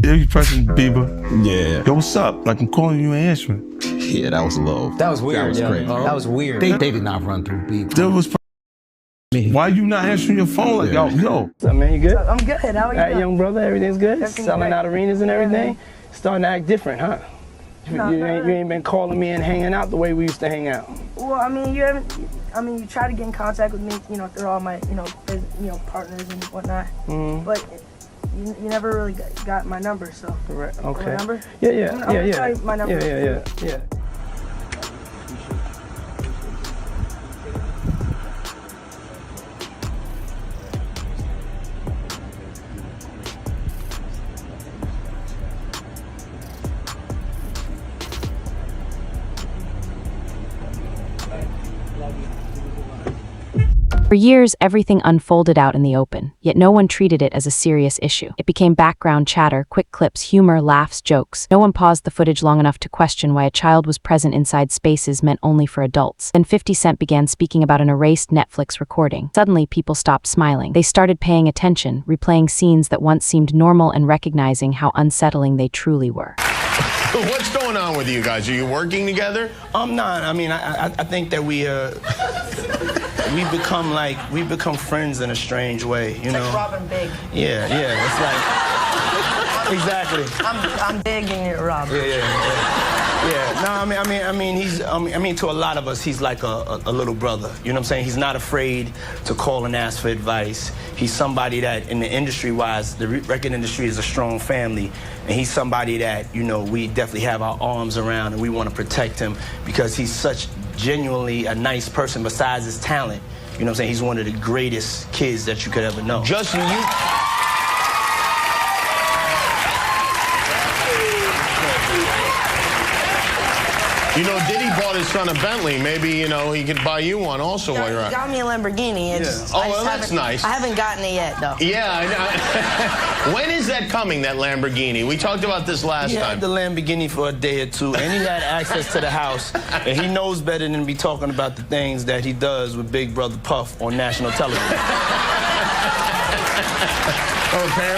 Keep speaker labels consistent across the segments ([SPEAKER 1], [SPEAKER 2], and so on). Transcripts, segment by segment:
[SPEAKER 1] Yeah, you pressing Bieber.
[SPEAKER 2] Yeah.
[SPEAKER 1] Yo, what's up? Like, I'm calling you, ain't answering.
[SPEAKER 2] Yeah, that was low.
[SPEAKER 3] That was weird.
[SPEAKER 2] That was crazy.
[SPEAKER 3] That was weird.
[SPEAKER 2] They did not run through Bieber.
[SPEAKER 1] There was. Why you not answering your phone? Like, yo.
[SPEAKER 4] What's up, man? You good?
[SPEAKER 5] I'm good. How are you doing?
[SPEAKER 4] Young brother, everything's good?
[SPEAKER 5] Everything's
[SPEAKER 4] Selling
[SPEAKER 5] great.
[SPEAKER 4] out arenas and everything? Starting to act different, huh?
[SPEAKER 5] No,
[SPEAKER 4] you ain't been calling me and hanging out the way we used to hang out.
[SPEAKER 5] Well, I mean, you tried to get in contact with me, through all my, partners and whatnot.
[SPEAKER 4] Mm-hmm.
[SPEAKER 5] But you never really got my number, so.
[SPEAKER 4] Correct. Okay.
[SPEAKER 5] My number?
[SPEAKER 4] Yeah.
[SPEAKER 5] I'm gonna tell you my number.
[SPEAKER 4] Yeah.
[SPEAKER 6] For years, everything unfolded out in the open, yet no one treated it as a serious issue. It became background chatter, quick clips, humor, laughs, jokes. No one paused the footage long enough to question why a child was present inside spaces meant only for adults. Then 50 Cent began speaking about an erased Netflix recording. Suddenly, people stopped smiling. They started paying attention, replaying scenes that once seemed normal and recognizing how unsettling they truly were.
[SPEAKER 7] What's going on with you guys? Are you working together?
[SPEAKER 4] I'm not. I mean, I think that we become friends in a strange way, you know.
[SPEAKER 5] Like Robin Big.
[SPEAKER 4] Yeah. It's like exactly.
[SPEAKER 5] I'm big and you're Robin.
[SPEAKER 4] Yeah. No, I mean, to a lot of us, he's like a little brother. You know what I'm saying? He's not afraid to call and ask for advice. He's somebody that, in the industry-wise, the record industry is a strong family, and he's somebody that, we definitely have our arms around, and we want to protect him because he's such genuinely a nice person besides his talent. You know what I'm saying? He's one of the greatest kids that you could ever know.
[SPEAKER 7] Justin, Diddy bought his son a Bentley. Maybe, he could buy you one also while you're out.
[SPEAKER 5] Got me a Lamborghini.
[SPEAKER 7] That's nice.
[SPEAKER 5] I haven't gotten it yet, though.
[SPEAKER 7] Yeah, I know. When is that coming, that Lamborghini? We talked about this last
[SPEAKER 4] He
[SPEAKER 7] time.
[SPEAKER 4] had the Lamborghini for a day or two, and he had access to the house, and he knows better than to be talking about the things that he does with Big Brother Puff on national television.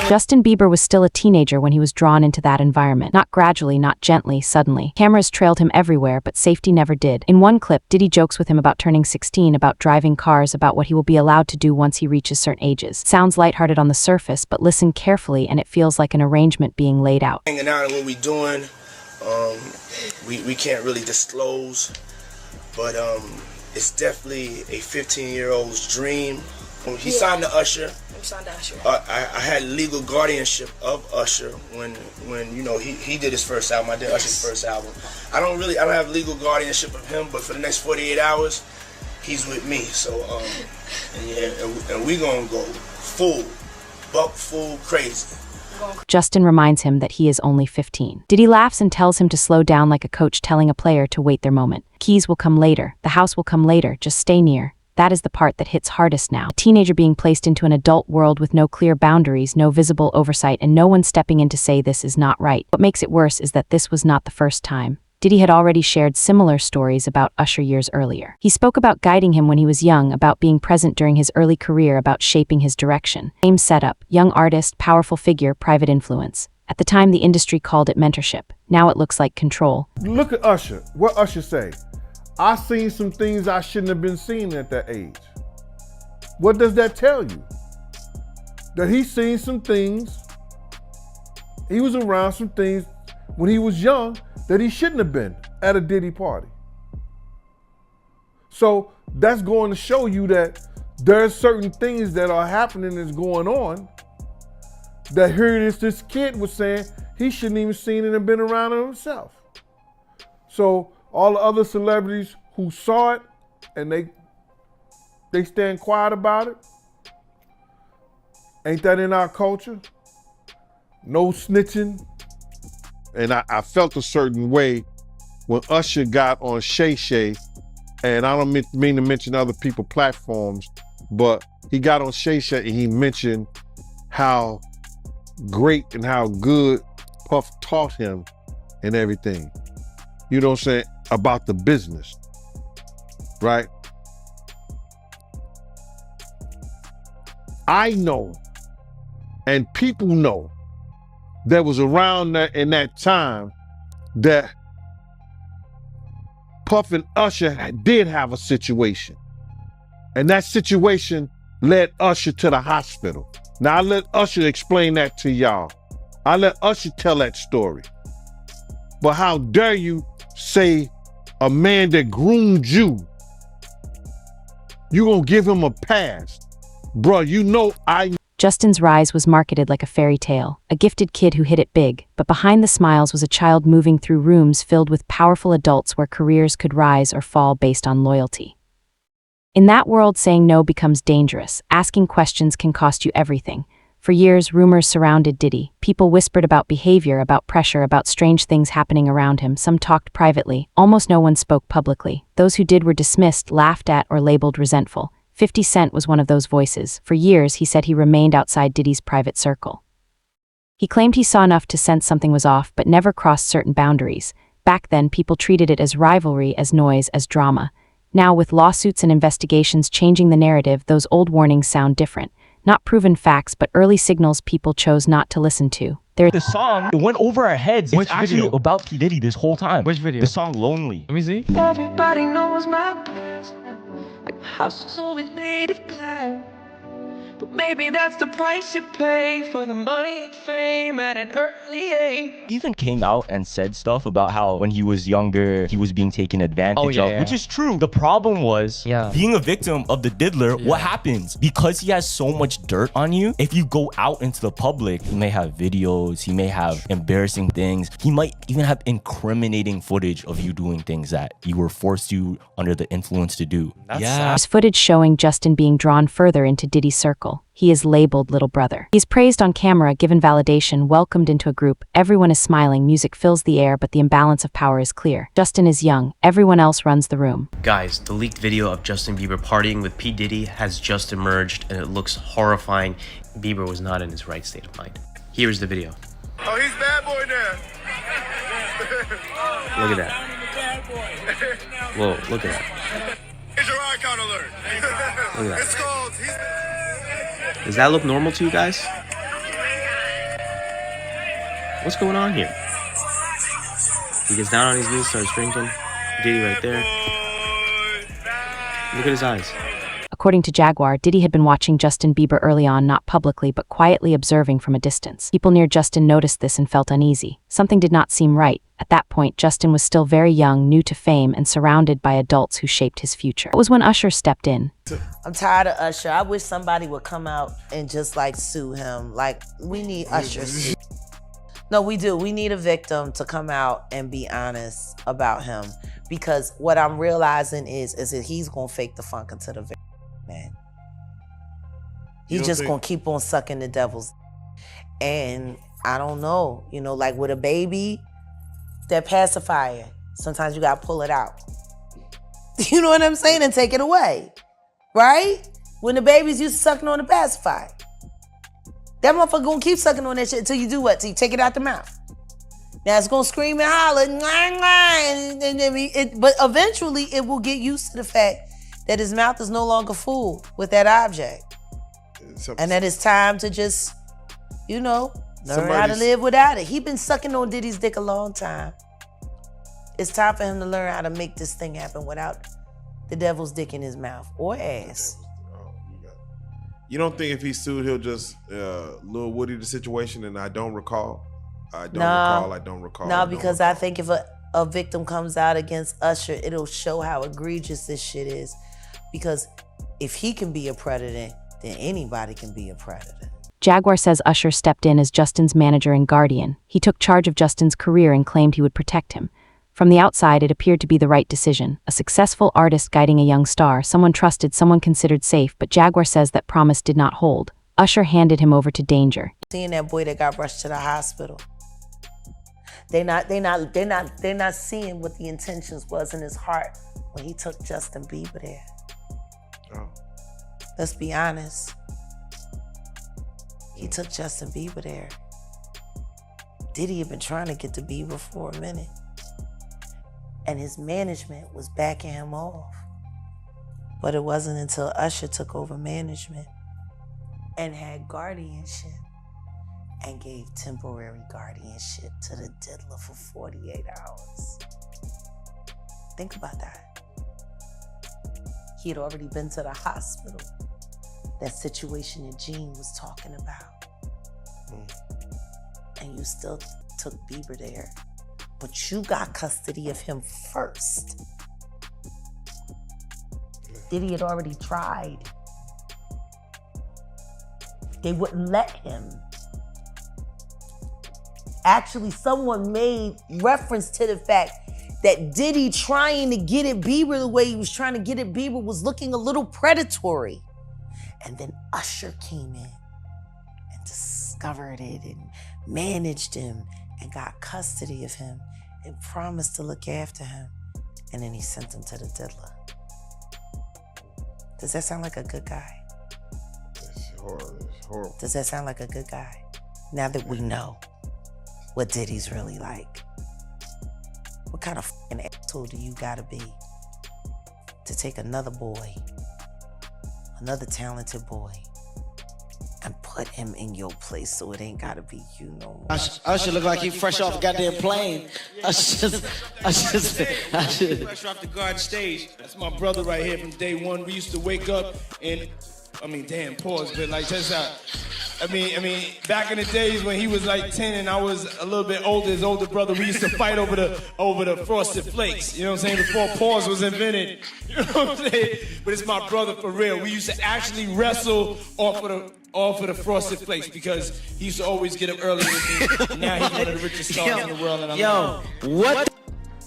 [SPEAKER 6] Justin Bieber was still a teenager when he was drawn into that environment. Not gradually, not gently, suddenly. Cameras trailed him everywhere, but safety never did. In one clip, Diddy jokes with him about turning 16, about driving cars, about what he will be allowed to do once he reaches certain ages. Sounds lighthearted on the surface, but listen carefully and it feels like an arrangement being laid out.
[SPEAKER 4] Hanging out and what we doing, we can't really disclose, but it's definitely a 15-year-old's dream. He signed to Usher.
[SPEAKER 5] Signed to Usher.
[SPEAKER 4] I had legal guardianship of Usher when he did his first album. I did Usher's first album. I don't have legal guardianship of him, but for the next 48 hours, he's with me. So and we gonna go full crazy.
[SPEAKER 6] Justin reminds him that he is only 15. Diddy laughs and tells him to slow down like a coach telling a player to wait their moment. Keys will come later. The house will come later. Just stay near. That is the part that hits hardest now. A teenager being placed into an adult world with no clear boundaries, no visible oversight, and no one stepping in to say this is not right. What makes it worse is that this was not the first time. Diddy had already shared similar stories about Usher years earlier. He spoke about guiding him when he was young, about being present during his early career, about shaping his direction. Same setup, young artist, powerful figure, private influence. At the time, the industry called it mentorship. Now it looks like control.
[SPEAKER 8] Look at Usher. What Usher say? I seen some things I shouldn't have been seeing at that age. What does that tell you? That he's seen some things, he was around some things when he was young that he shouldn't have been at a Diddy party. So that's going to show you that there's certain things that are happening that's going on that here it is, this kid was saying he shouldn't even seen it and been around it himself. So all the other celebrities who saw it and they stand quiet about it. Ain't that in our culture? No snitching. And I felt a certain way when Usher got on Shay Shay, and I don't mean to mention other people's platforms, but he got on Shay Shay and he mentioned how great and how good Puff taught him and everything. You know what I'm saying? About the business, right? I know, and people know, that was around in that time that Puff and Usher did have a situation. And that situation led Usher to the hospital. Now I let Usher explain that to y'all. I let Usher tell that story. But how dare you say a man that groomed you gonna give him a pass? Bruh, you know
[SPEAKER 6] Justin's rise was marketed like a fairy tale, a gifted kid who hit it big, but behind the smiles was a child moving through rooms filled with powerful adults where careers could rise or fall based on loyalty. In that world, saying no becomes dangerous. Asking questions can cost you everything. For years, rumors surrounded Diddy. People whispered about behavior, about pressure, about strange things happening around him. Some talked privately. Almost no one spoke publicly. Those who did were dismissed, laughed at, or labeled resentful. 50 Cent was one of those voices. For years, he said he remained outside Diddy's private circle. He claimed he saw enough to sense something was off, but never crossed certain boundaries. Back then, people treated it as rivalry, as noise, as drama. Now, with lawsuits and investigations changing the narrative, those old warnings sound different. Not proven facts, but early signals people chose not to listen to.
[SPEAKER 3] The song, it went over our heads.
[SPEAKER 9] Which
[SPEAKER 3] it's actually
[SPEAKER 9] video?
[SPEAKER 3] about P. Diddy this whole time.
[SPEAKER 9] Which video?
[SPEAKER 3] The song Lonely.
[SPEAKER 9] Let me see.
[SPEAKER 10] Everybody knows my place. House is always made of glass. But maybe that's the price you pay for the money and fame at an early age.
[SPEAKER 3] He even came out and said stuff about how when he was younger, he was being taken advantage of, which is true. The problem was being a victim of the diddler. What happens? Because he has so much dirt on you, if you go out into the public, he may have videos, he may have embarrassing things, he might even have incriminating footage of you doing things that you were forced to under the influence to do.
[SPEAKER 6] There's footage showing Justin being drawn further into Diddy's circle. He is labeled little brother. He's praised on camera, given validation, welcomed into a group. Everyone is smiling, music fills the air, but the imbalance of power is clear. Justin is young, everyone else runs the room.
[SPEAKER 11] Guys, the leaked video of Justin Bieber partying with P. Diddy has just emerged and it looks horrifying. Bieber was not in his right state of mind. Here's the video.
[SPEAKER 7] Oh, he's bad boy now.
[SPEAKER 11] Look at that. Whoa, look at that.
[SPEAKER 7] Here's your icon alert.
[SPEAKER 11] Look at that.
[SPEAKER 7] It's called.
[SPEAKER 11] Does that look normal to you guys? What's going on here? He gets down on his knees, starts drinking. Diddy right there. Look at his eyes.
[SPEAKER 6] According to Jaguar, Diddy had been watching Justin Bieber early on, not publicly, but quietly observing from a distance. People near Justin noticed this and felt uneasy. Something did not seem right. At that point, Justin was still very young, new to fame, and surrounded by adults who shaped his future. It was when Usher stepped in.
[SPEAKER 12] I'm tired of Usher. I wish somebody would come out and just like sue him. Like, we need Usher. No, we do. We need a victim to come out and be honest about him. Because what I'm realizing is that he's gonna fake the funk into the victim, man. He's just gonna keep on sucking the devil's. And I don't know, you know, like with a baby, that pacifier, sometimes you gotta pull it out. You know what I'm saying? And take it away, right? When the baby's used to sucking on the pacifier. That motherfucker gonna keep sucking on that shit until you do what? Till you take it out the mouth. Now it's gonna scream and holler, but eventually it will get used to the fact that his mouth is no longer full with that object. And that it's time to just, you know, learn how to live without it. He been sucking on Diddy's dick a long time. It's time for him to learn how to make this thing happen without the devil's dick in his mouth or ass.
[SPEAKER 13] You don't think if he sued, he'll just Lil Woody the situation and I don't recall? I don't recall.
[SPEAKER 12] No, because I think if a victim comes out against Usher, it'll show how egregious this shit is. Because if he can be a predator, then anybody can be a predator.
[SPEAKER 6] Jaguar says Usher stepped in as Justin's manager and guardian. He took charge of Justin's career and claimed he would protect him. From the outside, it appeared to be the right decision. A successful artist guiding a young star, someone trusted, someone considered safe, but Jaguar says that promise did not hold. Usher handed him over to danger.
[SPEAKER 12] Seeing that boy that got rushed to the hospital. They're not seeing what the intentions was in his heart when he took Justin Bieber there.
[SPEAKER 13] Oh.
[SPEAKER 12] Let's be honest. He took Justin Bieber there. Diddy had been trying to get to Bieber for a minute. And his management was backing him off. But it wasn't until Usher took over management and had guardianship and gave temporary guardianship to the diddler for 48 hours. Think about that. He had already been to the hospital. That situation that Gene was talking about. And you still took Bieber there. But you got custody of him first. Diddy had already tried. They wouldn't let him. Actually, someone made reference to the fact that Diddy trying to get at Bieber the way he was trying to get at Bieber was looking a little predatory. And then Usher came in and discovered it and managed him and got custody of him and promised to look after him. And then he sent him to the diddler. Does that sound like a good guy?
[SPEAKER 13] It's horrible.
[SPEAKER 12] Does that sound like a good guy? Now that we know what Diddy's really like, what kind of fucking asshole do you gotta be to take another boy, another talented boy, and put him in your place so it ain't gotta be you no more?
[SPEAKER 9] Usher look like he fresh off a goddamn plane. Usher
[SPEAKER 4] Fresh off the garden stage. That's my brother right here from day one. We used to wake up and, pause, but like just back in the days when he was like 10 and I was a little bit older, his older brother, we used to fight over the Frosted Flakes. You know what I'm saying? Before pause was invented. You know what I'm saying? But it's my brother for real. We used to actually wrestle off of the Frosted Flakes because he used to always get up early with me. And now he's one of the richest stars in the world. And
[SPEAKER 9] What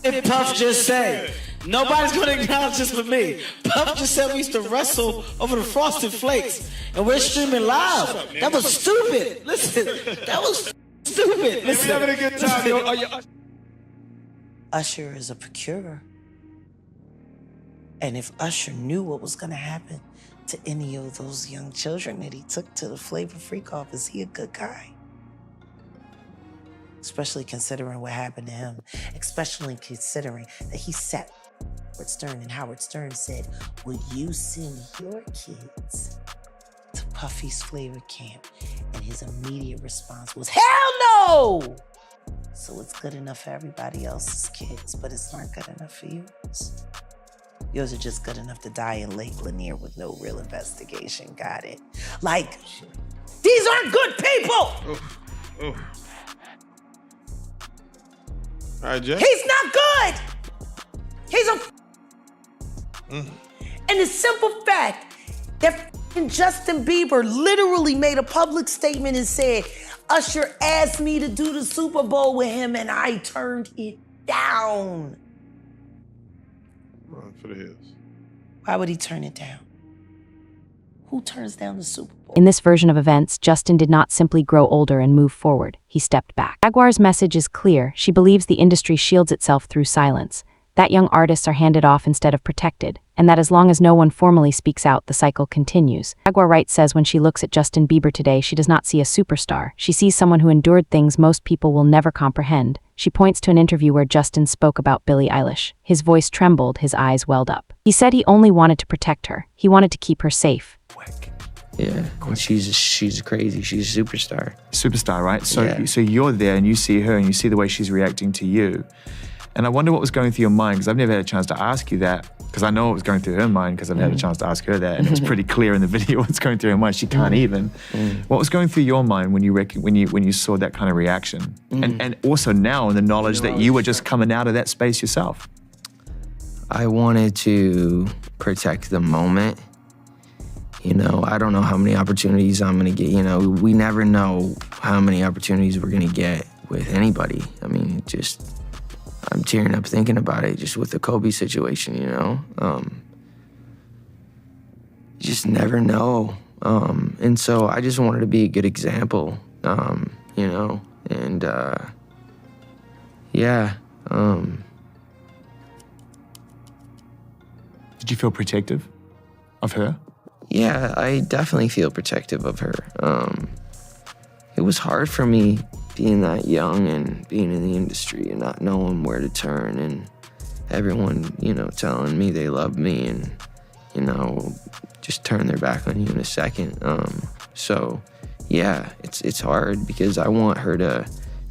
[SPEAKER 9] did Puff just say? Nobody's gonna acknowledge this but me. Puff just said we used to wrestle over the Frosted Flakes, and we're streaming live. That was stupid. Listen, that was stupid. Listen,
[SPEAKER 4] having a good time, yo.
[SPEAKER 12] Usher is a procurer. And if Usher knew what was gonna happen to any of those young children that he took to the Flavor Freak off, is he a good guy? Especially considering what happened to him. Especially considering that he sat Howard Stern, and Howard Stern said, would you send your kids to Puffy's Flavor Camp? And his immediate response was, hell no! So it's good enough for everybody else's kids, but it's not good enough for yours. Yours are just good enough to die in Lake Lanier with no real investigation. Got it? Like, these aren't good people!
[SPEAKER 13] All right, Jay.
[SPEAKER 12] He's not good! He's a And the simple fact that Justin Bieber literally made a public statement and said, Usher asked me to do the Super Bowl with him and I turned it down.
[SPEAKER 13] Run for the hills.
[SPEAKER 12] Why would he turn it down? Who turns down the Super Bowl?
[SPEAKER 6] In this version of events, Justin did not simply grow older and move forward. He stepped back. Jaguar's message is clear. She believes the industry shields itself through silence, that young artists are handed off instead of protected, and that as long as no one formally speaks out, the cycle continues. Jaguar Wright says when she looks at Justin Bieber today, she does not see a superstar. She sees someone who endured things most people will never comprehend. She points to an interview where Justin spoke about Billie Eilish. His voice trembled, his eyes welled up. He said he only wanted to protect her. He wanted to keep her safe.
[SPEAKER 14] Yeah, she's crazy. She's a superstar.
[SPEAKER 15] Superstar, right? So you're there and you see her and you see the way she's reacting to you. And I wonder what was going through your mind, because I've never had a chance to ask you that, because I know what was going through her mind, because I've had a chance to ask her that, and it was pretty clear in the video what's going through her mind. She can't even. What was going through your mind when you saw that kind of reaction? And also now in the knowledge that you were just coming out of that space yourself.
[SPEAKER 14] I wanted to protect the moment. You know, I don't know how many opportunities I'm gonna get. You know, we never know how many opportunities we're gonna get with anybody. I mean, I'm tearing up thinking about it, just with the Kobe situation, you know? You just never know. And so I just wanted to be a good example, you know? And yeah.
[SPEAKER 15] Did you feel protective of her?
[SPEAKER 14] Yeah, I definitely feel protective of her. It was hard for me being that young and being in the industry and not knowing where to turn, and everyone, you know, telling me they love me and, you know, just turn their back on you in a second. So yeah, it's hard because I want her to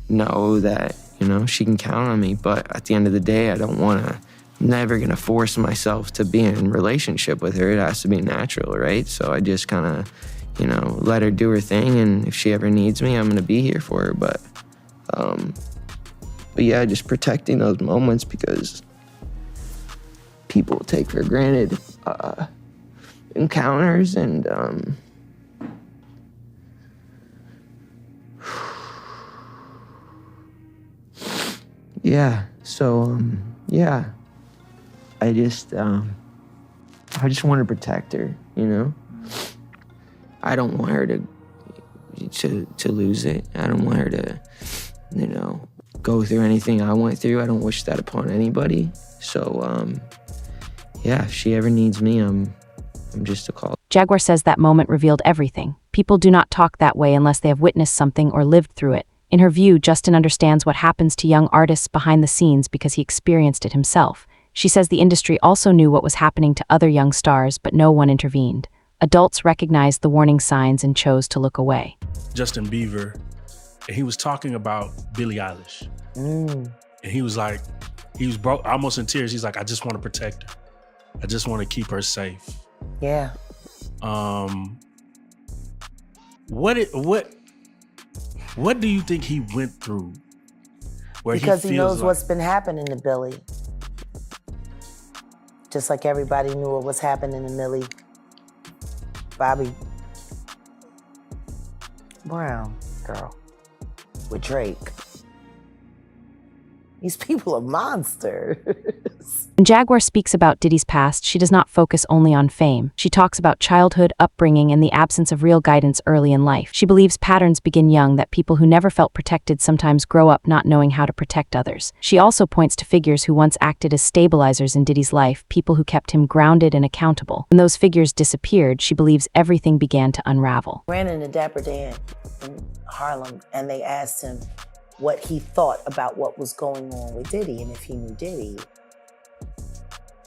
[SPEAKER 14] know that, you know, she can count on me. But at the end of the day, I don't want to, I'm never going to force myself to be in a relationship with her. It has to be natural, right? So I just kind of, you know, let her do her thing. And if she ever needs me, I'm going to be here for her. But yeah, just protecting those moments because people take for granted encounters and yeah, so yeah, I just want to protect her, you know. I don't want her to lose it. I don't want her to, you know, go through anything I went through. I don't wish that upon anybody. So yeah, if she ever needs me, I'm just a call.
[SPEAKER 6] Jaguar says that moment revealed everything. People do not talk that way unless they have witnessed something or lived through it. In her view, Justin understands what happens to young artists behind the scenes because he experienced it himself. She says the industry also knew what was happening to other young stars, but no one intervened. Adults recognized the warning signs and chose to look away.
[SPEAKER 16] Justin Bieber, and he was talking about Billie Eilish. And he was like, he was broke, almost in tears. He's like, I just want to protect her. I just want to keep her safe.
[SPEAKER 12] Yeah.
[SPEAKER 16] What do you think he went through?
[SPEAKER 12] Because he knows what's been happening to Billie. Just like everybody knew what was happening to Millie Bobby Brown girl with Drake. These people are monsters.
[SPEAKER 6] When Jaguar speaks about Diddy's past, she does not focus only on fame. She talks about childhood, upbringing, and the absence of real guidance early in life. She believes patterns begin young, that people who never felt protected sometimes grow up not knowing how to protect others. She also points to figures who once acted as stabilizers in Diddy's life, people who kept him grounded and accountable. When those figures disappeared, she believes everything began to unravel.
[SPEAKER 12] Ran into Dapper Dan in Harlem, and they asked him what he thought about what was going on with Diddy and if he knew Diddy.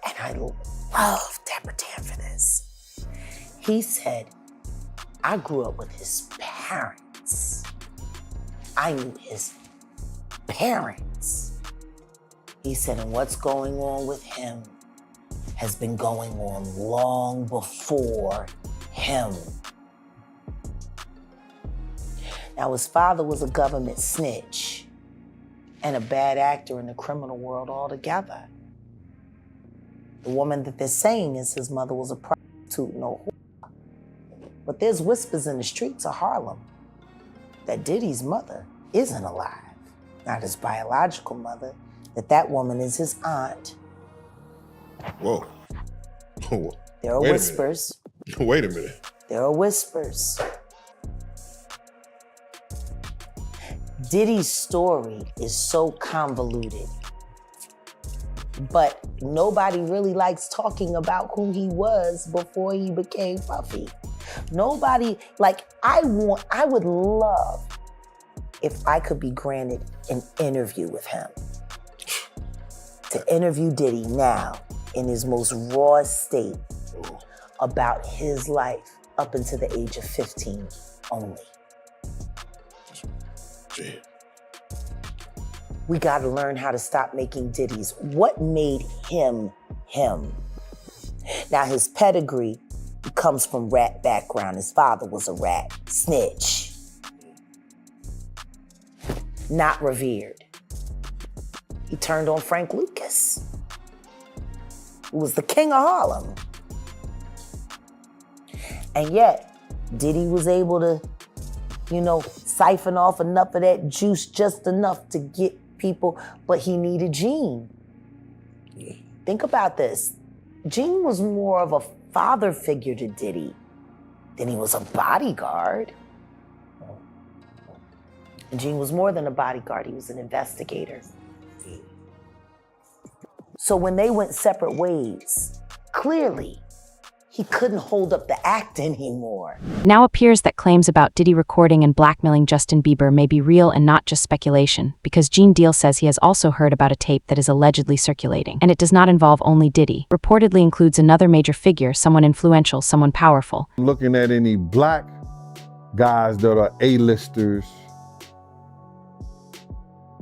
[SPEAKER 12] And I love Dapper Dan for this. He said, I grew up with his parents. I knew his parents. He said, and what's going on with him has been going on long before him. Now, his father was a government snitch and a bad actor in the criminal world altogether. The woman that they're saying is his mother was a prostitute and a whore. But there's whispers in the streets of Harlem that Diddy's mother isn't alive. Not his biological mother, that woman is his aunt.
[SPEAKER 13] Whoa.
[SPEAKER 12] There are whispers.
[SPEAKER 13] Wait a minute.
[SPEAKER 12] There are whispers. Diddy's story is so convoluted, but nobody really likes talking about who he was before he became Puffy. Nobody, I would love if I could be granted an interview with him. To interview Diddy now in his most raw state about his life up until the age of 15 only. We gotta learn how to stop making Diddies. What made him him? Now his pedigree comes from rat background. His father was a rat, snitch. Not revered. He turned on Frank Lucas, who was the king of Harlem. And yet, Diddy was able to, siphon off enough of that juice, just enough to get people, but he needed Gene. Think about this. Gene was more of a father figure to Diddy than he was a bodyguard. And Gene was more than a bodyguard, he was an investigator. So when they went separate ways, clearly, he couldn't hold up the act anymore.
[SPEAKER 6] Now appears that claims about Diddy recording and blackmailing Justin Bieber may be real and not just speculation, because Gene Deal says he has also heard about a tape that is allegedly circulating, and it does not involve only Diddy. Reportedly includes another major figure, someone influential, someone powerful.
[SPEAKER 8] Looking at any black guys that are A-listers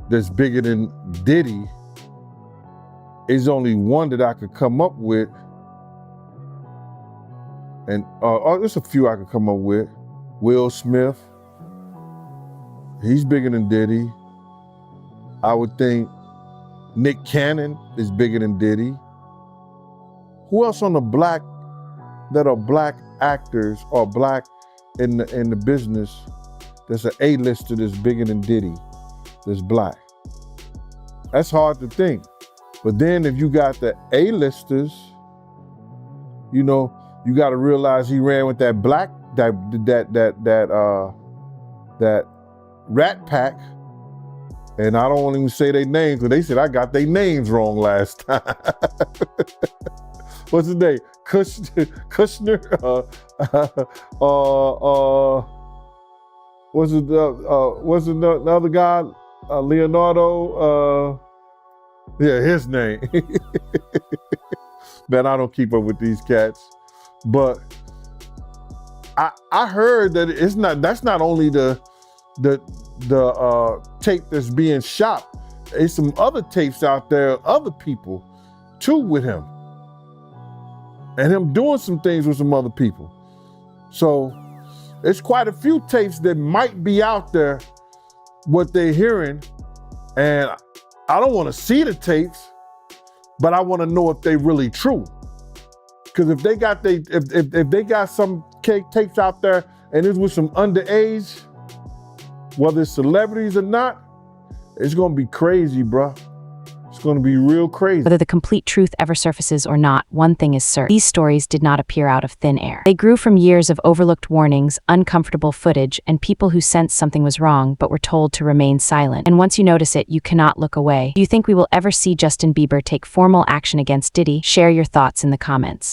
[SPEAKER 8] that's bigger than Diddy, is only one that I could come up with. And there's a few I could come up with. Will Smith, he's bigger than Diddy. I would think Nick Cannon is bigger than Diddy. Who else on the black, that are black actors or black in the business, that's an A-lister that's bigger than Diddy, that's black? That's hard to think. But then if you got the A-listers, you know, you got to realize he ran with that black, that Rat Pack. And I don't want to even say their names, because they said I got their names wrong last time. What's his name? Kushner? What's the other guy? Leonardo? Yeah, his name. Man, I don't keep up with these cats. But I heard that that's not only the tape that's being shot. There's some other tapes out there, other people too with him. And him doing some things with some other people. So it's quite a few tapes that might be out there, what they're hearing. And I don't want to see the tapes, but I want to know if they really true. Because if they got if they got some tapes out there and it's with some underage, whether it's celebrities or not, it's gonna be crazy, bruh. It's gonna be real crazy.
[SPEAKER 6] Whether the complete truth ever surfaces or not, one thing is certain. These stories did not appear out of thin air. They grew from years of overlooked warnings, uncomfortable footage, and people who sensed something was wrong but were told to remain silent. And once you notice it, you cannot look away. Do you think we will ever see Justin Bieber take formal action against Diddy? Share your thoughts in the comments.